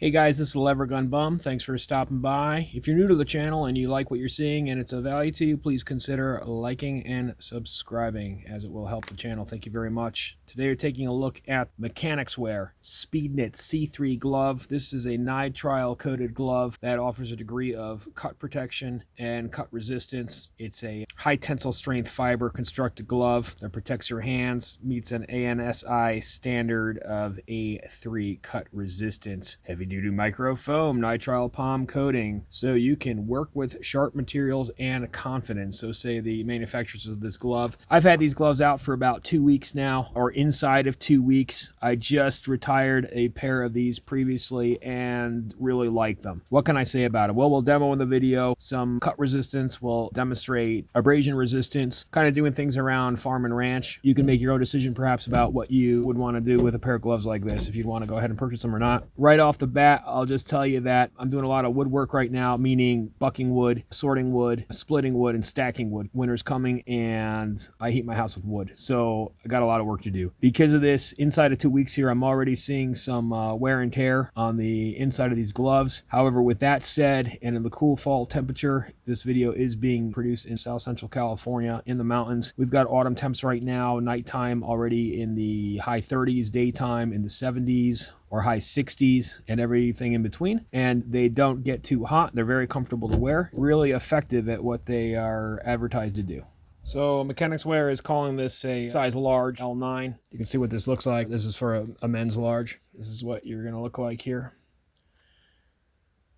Hey guys, this is Levergun Bum. Thanks for stopping by. If you're new to the channel and you like what you're seeing and it's of value to you, please consider liking and subscribing, as it will help the channel. Thank you very much. Today we're taking a look at Mechanix Wear SpeedKnit C3 glove. This is a nitrile coated glove that offers a degree of cut protection and cut resistance. It's a high tensile strength fiber constructed glove that protects your hands, meets an ANSI standard of A3 cut resistance. Heavy duty micro foam nitrile palm coating, so you can work with sharp materials and confidence. So say the manufacturers of this glove. I've had these gloves out for about 2 weeks now, or inside of 2 weeks. I just retired a pair of these previously and really like them. What can I say about it? Well, we'll demo in the video some cut resistance. We'll demonstrate abrasion resistance, kind of doing things around farm and ranch. You can make your own decision perhaps about what you would want to do with a pair of gloves like this, if you'd want to go ahead and purchase them or not. Right off the bat, I'll just tell you that I'm doing a lot of woodwork right now, meaning bucking wood, sorting wood, splitting wood, and stacking wood. Winter's coming and I heat my house with wood, so I got a lot of work to do. Because of this, inside of 2 weeks here, I'm already seeing some wear and tear on the inside of these gloves. However, with that said, and in the cool fall temperature, this video is being produced in South Central California in the mountains. We've got autumn temps right now, nighttime already in the high 30s, daytime in the 70s or high 60s, and everything in between. And they don't get too hot. They're very comfortable to wear, really effective at what they are advertised to do. So Mechanix Wear is calling this a size large, L9. You can see what this looks like. This is for a men's large. This is what you're gonna look like here.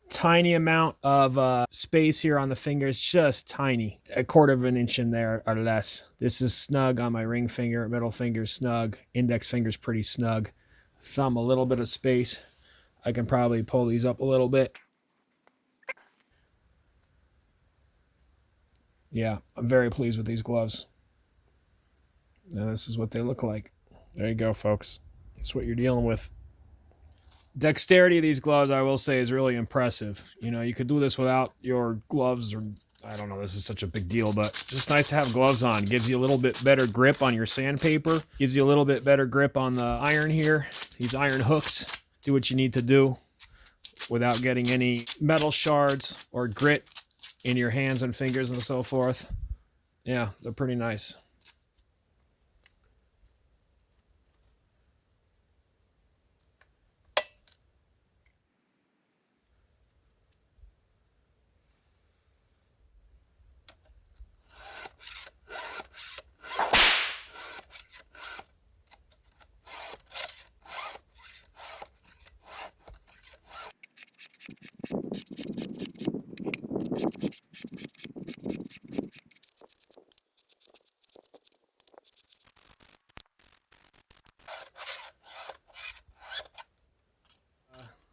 Tiny amount of space here on the fingers, just tiny, 1/4 of an inch in there or less. This is snug on my ring finger, middle finger snug, index finger's pretty snug, thumb a little bit of space. I can probably pull these up a little bit. Yeah, I'm very pleased with these gloves. Now this is what they look like. There you go, folks. That's what you're dealing with. Dexterity of these gloves, I will say, is really impressive. You know, you could do this without your gloves, or I don't know, this is such a big deal, but just nice to have gloves on. Gives you a little bit better grip on your sandpaper. Gives you a little bit better grip on the iron here. These iron hooks do what you need to do without getting any metal shards or grit in your hands and fingers and so forth. Yeah, they're pretty nice.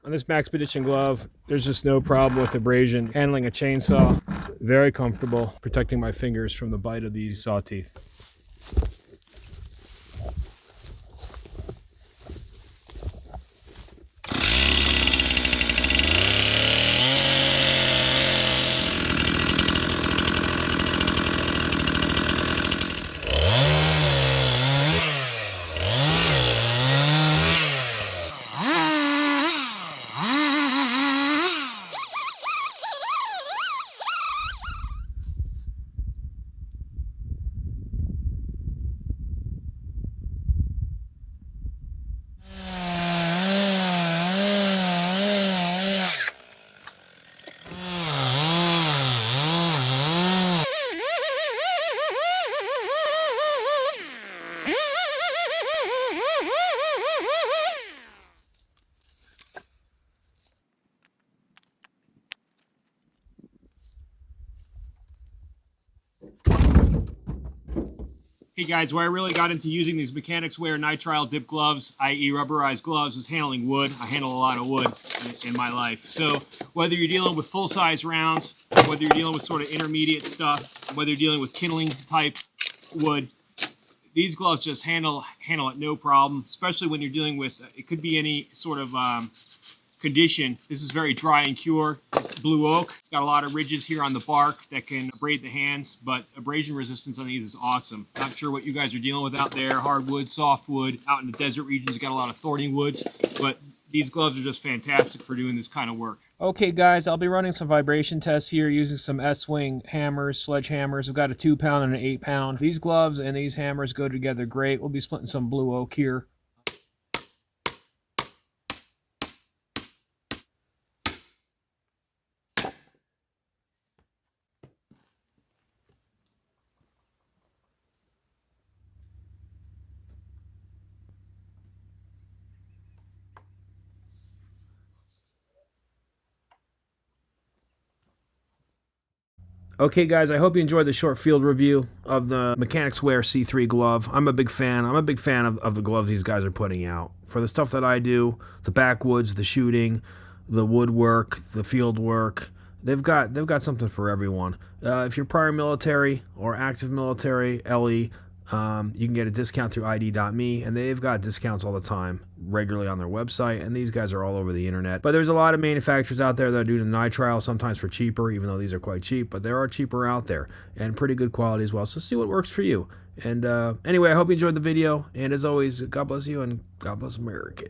On this Maxpedition glove, there's just no problem with abrasion. Handling a chainsaw, very comfortable, protecting my fingers from the bite of these saw teeth. Hey guys, where I really got into using these Mechanix Wear nitrile dip gloves, i.e. rubberized gloves, is handling wood. I handle a lot of wood in my life. So whether you're dealing with full-size rounds, whether you're dealing with sort of intermediate stuff, whether you're dealing with kindling type wood, these gloves just handle it no problem, especially when you're dealing with, it could be any sort of condition. This is very dry and cure. It's blue oak. It's got a lot of ridges here on the bark that can abrade the hands, but abrasion resistance on these is awesome. Not sure what you guys are dealing with out there, hardwood, softwood. Out in the desert regions, you got a lot of thorny woods, but these gloves are just fantastic for doing this kind of work. Okay guys, I'll be running some vibration tests here using some S-Wing hammers, sledgehammers. I've got a 2-pound and an 8-pound. These gloves and these hammers go together great. We'll be splitting some blue oak here. Okay guys, I hope you enjoyed the short field review of the Mechanix Wear C3 glove. I'm a big fan. I'm a big fan of the gloves these guys are putting out. For the stuff that I do, the backwoods, the shooting, the woodwork, the field work, they've got something for everyone. If you're prior military or active military, LE, you can get a discount through ID.me, and they've got discounts all the time, regularly on their website, and these guys are all over the internet. But there's a lot of manufacturers out there that are doing nitrile, sometimes for cheaper, even though these are quite cheap, but there are cheaper out there, and pretty good quality as well, so see what works for you. And anyway, I hope you enjoyed the video, and as always, God bless you, and God bless America.